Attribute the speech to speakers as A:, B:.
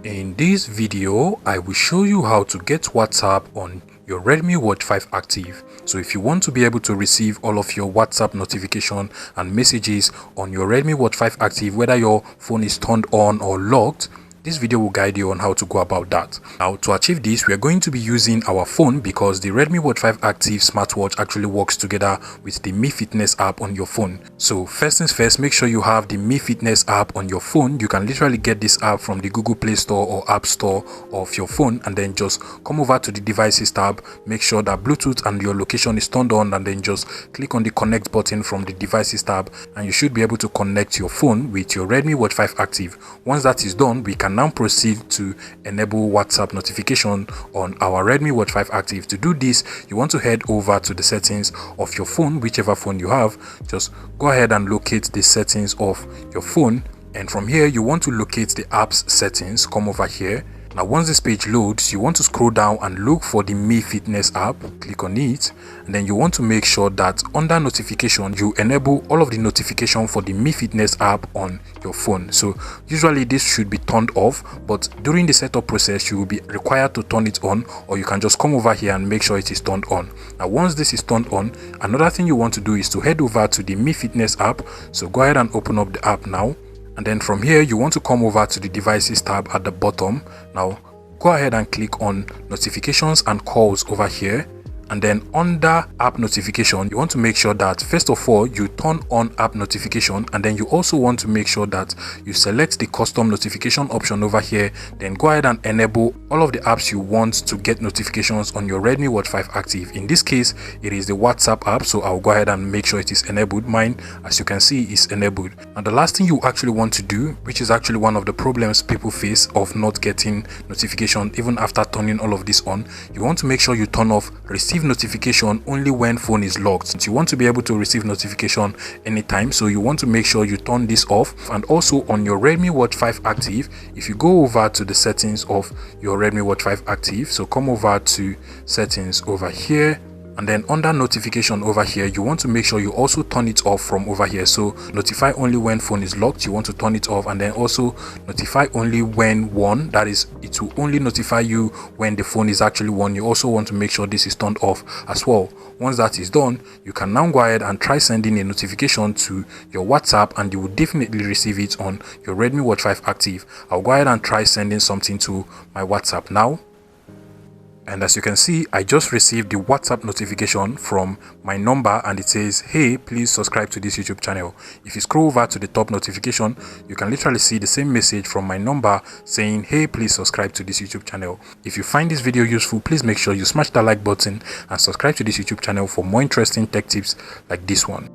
A: In this video, I will show you how to get WhatsApp on your Redmi Watch 5 Active. So if you want to be able to receive all of your WhatsApp notification and messages on your Redmi Watch 5 Active, whether your phone is turned on or locked, this video will guide you on how to go about that. Now, to achieve this, we are going to be using our phone because the Redmi Watch 5 Active smartwatch actually works together with the Mi Fitness app on your phone. So first things first, make sure you have the Mi Fitness app on your phone. You can literally get this app from the Google Play Store or App Store of your phone, and then just come over to the devices tab, make sure that Bluetooth and your location is turned on, and then just click on the connect button from the devices tab, and you should be able to connect your phone with your Redmi Watch 5 Active. Once that is done, we can now proceed to enable WhatsApp notification on our Redmi Watch 5 Active. To do this, you want to head over to the settings of your phone, whichever phone you have. Just go ahead and locate the settings of your phone, and from here you want to locate the apps settings. Come over here. Now, once this page loads, you want to scroll down and look for the Mi Fitness app. Click on it, and then you want to make sure that under notification you enable all of the notification for the Mi Fitness app on your phone. So usually this should be turned off, but during the setup process you will be required to turn it on, or you can just come over here and make sure it is turned on. Now, once this is turned on, another thing you want to do is to head over to the Mi Fitness app. So go ahead and open up the app now. And then from here, you want to come over to the devices tab at the bottom. Now, go ahead and click on notifications and calls over here. And then under app notification, you want to make sure that first of all you turn on app notification, and then you also want to make sure that you select the custom notification option over here. Then go ahead and enable all of the apps you want to get notifications on your Redmi Watch 5 Active. In this case, it is the WhatsApp app, so I'll go ahead and make sure it is enabled. Mine, as you can see, is enabled. And the last thing you actually want to do, which is actually one of the problems people face of not getting notification even after turning all of this on, you want to make sure you turn off receive notification only when phone is locked. You want to be able to receive notification anytime, so you want to make sure you turn this off. And also on your Redmi Watch 5 Active, if you go over to the settings of your Redmi Watch 5 Active, so come over to settings over here, and then under notification over here, you want to make sure you also turn it off from over here. So notify only when phone is locked, you want to turn it off, and then also notify only when one, that is, it will only notify you when the phone is actually on. You also want to make sure this is turned off as well. Once that is done, you can now go ahead and try sending a notification to your WhatsApp, and you will definitely receive it on your Redmi Watch 5 Active. I'll go ahead and try sending something to my WhatsApp now. And as you can see, I just received the WhatsApp notification from my number, and it says, hey, please subscribe to this YouTube channel. If you scroll over to the top notification, you can literally see the same message from my number saying, hey, please subscribe to this YouTube channel. If you find this video useful, please make sure you smash that like button and subscribe to this YouTube channel for more interesting tech tips like this one.